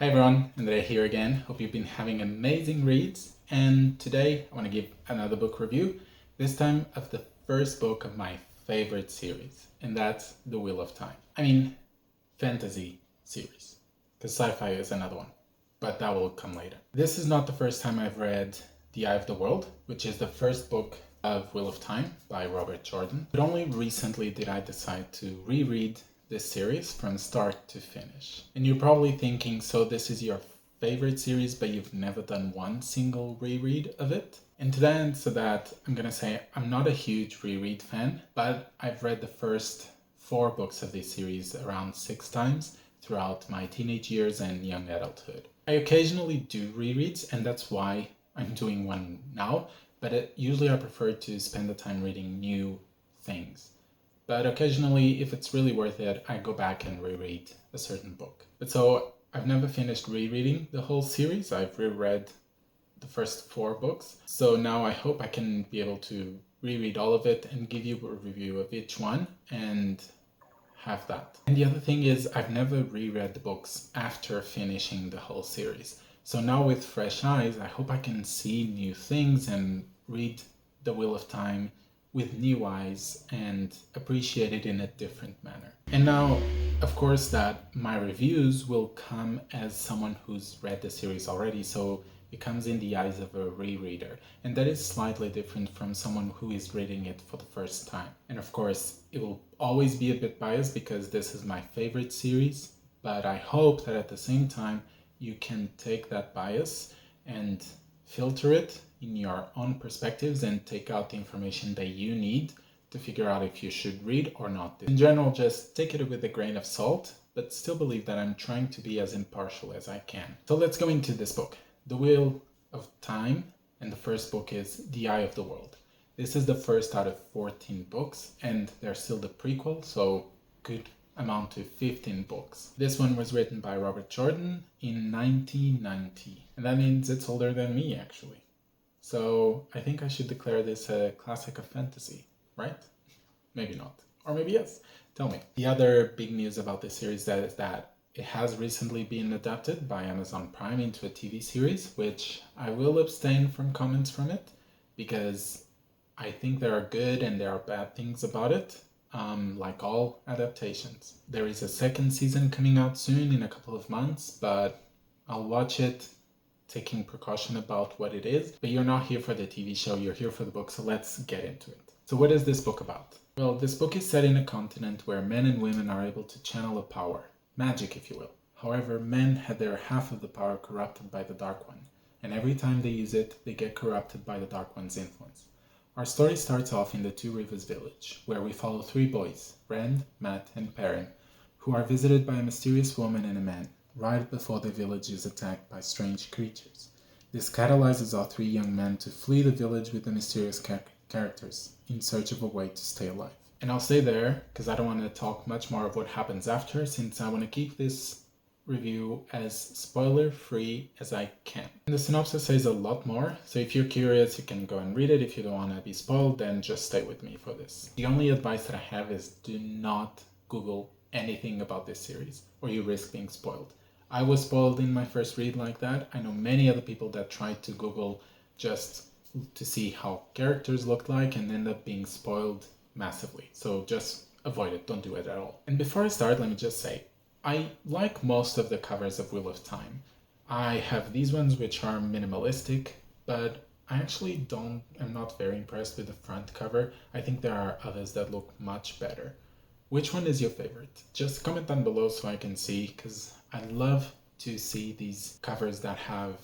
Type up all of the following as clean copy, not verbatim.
Hi everyone, Andre here again. Hope you've been having amazing reads. And today I want to give another book review, this time of the first book of my favorite series, and that's The Wheel of Time. I mean, fantasy series, because sci-fi is another one, but that will come later. This is not the first time I've read The Eye of the World, which is the first book of Wheel of Time by Robert Jordan, but only recently did I decide to reread this series from start to finish. And you're probably thinking, so this is your favorite series, but you've never done one single reread of it? And to answer that, I'm gonna say I'm not a huge reread fan, but I've read the first 4 books of this series around 6 times throughout my teenage years and young adulthood. I occasionally do rereads, and that's why I'm doing one now, but usually I prefer to spend the time reading new things. But occasionally, if it's really worth it, I go back and reread a certain book. But so I've never finished rereading the whole series. I've reread the first 4 books. So now I hope I can be able to reread all of it and give you a review of each one and have that. And the other thing is I've never reread the books after finishing the whole series. So now with fresh eyes, I hope I can see new things and read The Wheel of Time with new eyes and appreciate it in a different manner. And now, of course, that my reviews will come as someone who's read the series already, so it comes in the eyes of a rereader. And that is slightly different from someone who is reading it for the first time. And of course, it will always be a bit biased because this is my favorite series, but I hope that at the same time, you can take that bias and filter it in your own perspectives and take out the information that you need to figure out if you should read or not. In general, just take it with a grain of salt, but still believe that I'm trying to be as impartial as I can. So let's go into this book, The Wheel of Time, and the first book is The Eye of the World. This is the first out of 14 books, and they're still the prequel, so could amount to 15 books. This one was written by Robert Jordan in 1990, and that means it's older than me, actually. So I think I should declare this a classic of fantasy, right? Maybe not. Or maybe yes. Tell me. The other big news about this series is that it has recently been adapted by Amazon Prime into a TV series, which I will abstain from comments from it because I think there are good and there are bad things about it, like all adaptations. There is a second season coming out soon in a couple of months, but I'll watch it taking precaution about what it is. But you're not here for the TV show, you're here for the book, so let's get into it. So what is this book about? Well, this book is set in a continent where men and women are able to channel a power, magic if you will. However, men had their half of the power corrupted by the Dark One, and every time they use it, they get corrupted by the Dark One's influence. Our story starts off in the Two Rivers village, where we follow 3 boys, Rand, Matt, and Perrin, who are visited by a mysterious woman and a man, right before the village is attacked by strange creatures. This catalyzes our 3 young men to flee the village with the mysterious characters, in search of a way to stay alive. And I'll stay there, because I don't want to talk much more of what happens after, since I want to keep this review as spoiler-free as I can. And the synopsis says a lot more, so if you're curious, you can go and read it. If you don't want to be spoiled, then just stay with me for this. The only advice that I have is do not Google anything about this series, or you risk being spoiled. I was spoiled in my first read like that. I know many other people that tried to Google just to see how characters looked like and end up being spoiled massively. So just avoid it, don't do it at all. And before I start, let me just say, I like most of the covers of Wheel of Time. I have these ones which are minimalistic, but I actually am not very impressed with the front cover. I think there are others that look much better. Which one is your favorite? Just comment down below so I can see, because I love to see these covers that have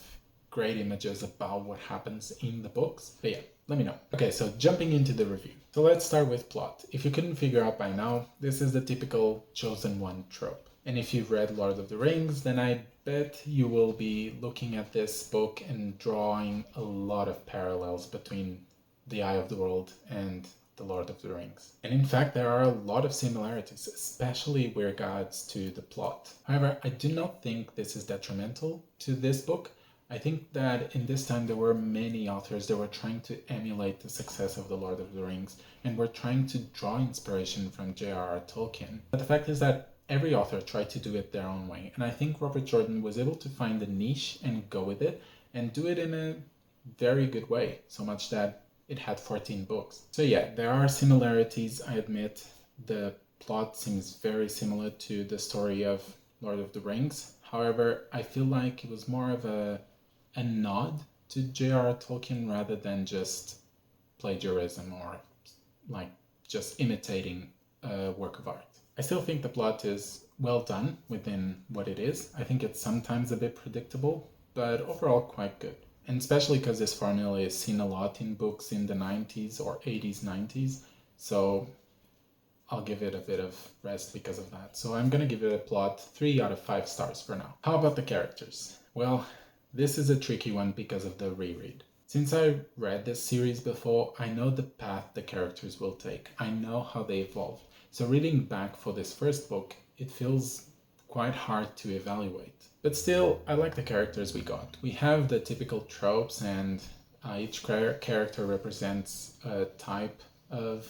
great images about what happens in the books. But yeah, let me know. Okay, so jumping into the review. So let's start with plot. If you couldn't figure out by now, this is the typical chosen one trope. And if you've read Lord of the Rings, then I bet you will be looking at this book and drawing a lot of parallels between The Eye of the World and The Lord of the Rings. And in fact, there are a lot of similarities, especially with regards to the plot. However, I do not think this is detrimental to this book. I think that in this time there were many authors that were trying to emulate the success of The Lord of the Rings and were trying to draw inspiration from J.R.R. Tolkien. But the fact is that every author tried to do it their own way. And I think Robert Jordan was able to find a niche and go with it and do it in a very good way, so much that it had 14 books. So yeah, there are similarities, I admit. The plot seems very similar to the story of Lord of the Rings. However, I feel like it was more of a nod to J.R.R. Tolkien rather than just plagiarism or like just imitating a work of art. I still think the plot is well done within what it is. I think it's sometimes a bit predictable, but overall quite good. And especially because this formula is seen a lot in books in the 90s or 80s, 90s. So I'll give it a bit of rest because of that. So I'm going to give it a plot 3 out of 5 stars for now. How about the characters? Well, this is a tricky one because of the reread. Since I read this series before, I know the path the characters will take. I know how they evolve. So reading back for this first book, it feels quite hard to evaluate. But still, I like the characters we got. We have the typical tropes, and each character represents a type of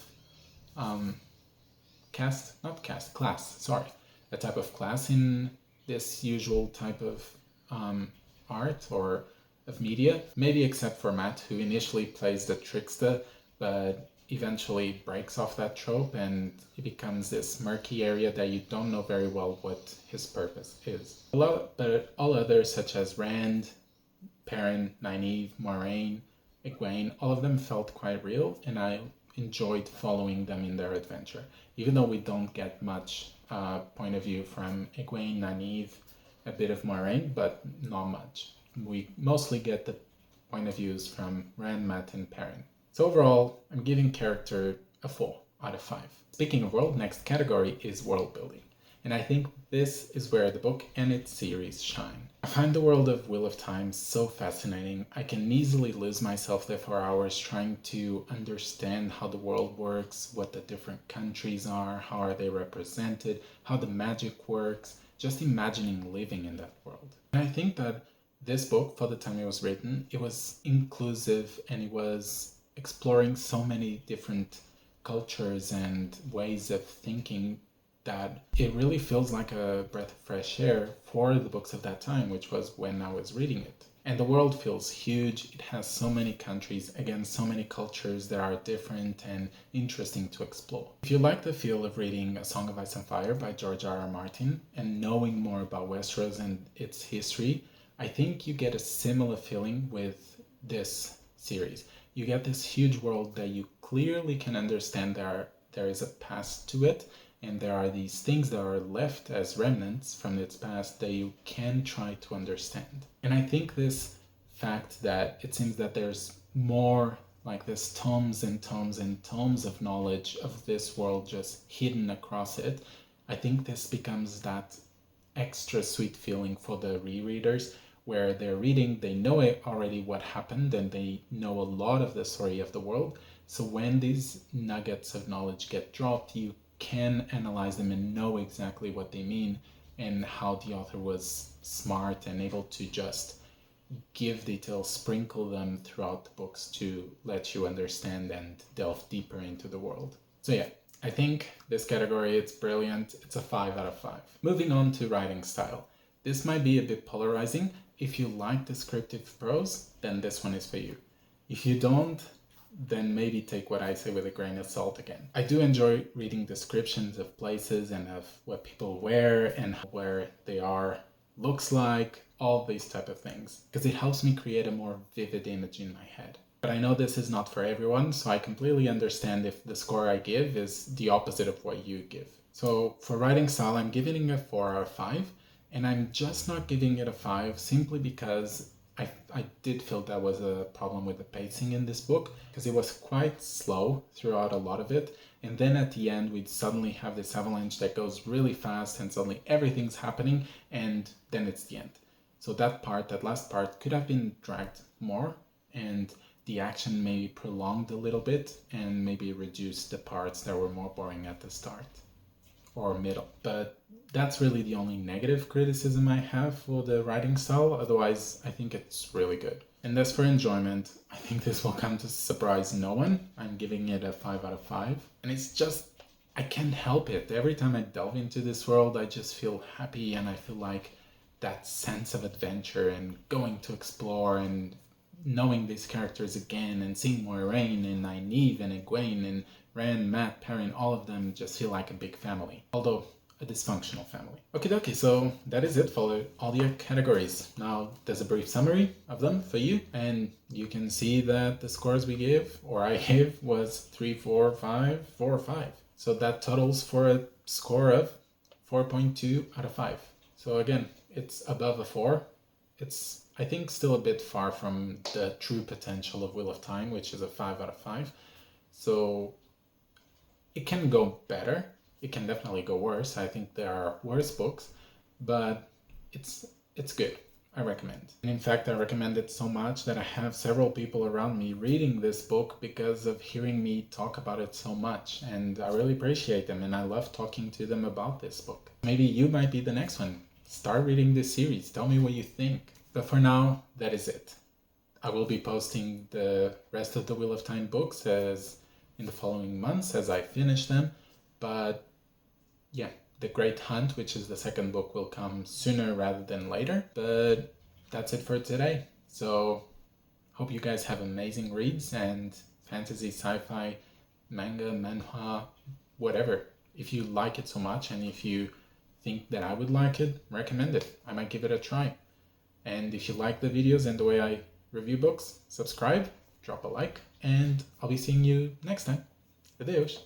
a type of class in this usual type of art or of media, maybe except for Matt, who initially plays the trickster, but eventually breaks off that trope and it becomes this murky area that you don't know very well what his purpose is. But all others, such as Rand, Perrin, Nynaeve, Moiraine, Egwene, all of them felt quite real, and I enjoyed following them in their adventure. Even though we don't get much point of view from Egwene, Nynaeve, a bit of Moiraine, but not much. We mostly get the point of views from Rand, Matt, and Perrin. So overall, I'm giving character a 4 out of 5. Speaking of world, next category is world building. And I think this is where the book and its series shine. I find the world of Wheel of Time so fascinating. I can easily lose myself there for hours trying to understand how the world works, what the different countries are, how are they represented, how the magic works, just imagining living in that world. And I think that this book, for the time it was written, it was inclusive and it was exploring so many different cultures and ways of thinking that it really feels like a breath of fresh air for the books of that time, which was when I was reading it. And the world feels huge. It has so many countries, again, so many cultures that are different and interesting to explore. If you like the feel of reading A Song of Ice and Fire by George R.R. Martin and knowing more about Westeros and its history, I think you get a similar feeling with this series. You get this huge world that you clearly can understand there is a past to it, and there are these things that are left as remnants from its past that you can try to understand. And I think this fact that it seems that there's more like this tomes and tomes and tomes of knowledge of this world just hidden across it, I think this becomes that extra sweet feeling for the rereaders, where they're reading, they know already what happened and they know a lot of the story of the world. So when these nuggets of knowledge get dropped, you can analyze them and know exactly what they mean and how the author was smart and able to just give details, sprinkle them throughout the books to let you understand and delve deeper into the world. So yeah, I think this category, it's brilliant. It's a 5 out of 5. Moving on to writing style. This might be a bit polarizing. If you like descriptive prose, then this one is for you. If you don't, then maybe take what I say with a grain of salt again. I do enjoy reading descriptions of places and of what people wear and where they are, looks like, all these type of things, because it helps me create a more vivid image in my head. But I know this is not for everyone, so I completely understand if the score I give is the opposite of what you give. So for writing style, I'm giving it a 4 out of 5. And I'm just not giving it a 5 simply because I did feel that was a problem with the pacing in this book, because it was quite slow throughout a lot of it. And then at the end, we'd suddenly have this avalanche that goes really fast and suddenly everything's happening and then it's the end. So that last part could have been dragged more and the action maybe prolonged a little bit and maybe reduced the parts that were more boring at the start or middle. But that's really the only negative criticism I have for the writing style. Otherwise, I think it's really good. And as for enjoyment, I think this will come to surprise no one. I'm giving it a 5 out of 5. And it's just, I can't help it. Every time I delve into this world, I just feel happy, and I feel like that sense of adventure and going to explore and knowing these characters again and seeing Moiraine and Nynaeve and Egwene and Ren, Matt, Perrin, all of them just feel like a big family. Although a dysfunctional family. Okay, so that is it for all the categories. Now there's a brief summary of them for you, and you can see that the scores we gave, or I gave, was 3, 4, 5, 4, 5. So that totals for a score of 4.2 out of 5. So again, it's above a 4. It's, I think, still a bit far from the true potential of Wheel of Time, which is a 5 out of 5. So it can go better. It can definitely go worse. I think there are worse books, but it's good. I recommend. And in fact, I recommend it so much that I have several people around me reading this book because of hearing me talk about it so much. And I really appreciate them, and I love talking to them about this book. Maybe you might be the next one. Start reading this series. Tell me what you think. But for now, that is it. I will be posting the rest of the Wheel of Time books as in the following months as I finish them. But yeah, The Great Hunt, which is the second book, will come sooner rather than later. But that's it for today. So hope you guys have amazing reads and fantasy, sci-fi, manga, manhwa, whatever. If you like it so much and if you think that I would like it, recommend it. I might give it a try. And if you like the videos and the way I review books, subscribe, drop a like, and I'll be seeing you next time. Adeus!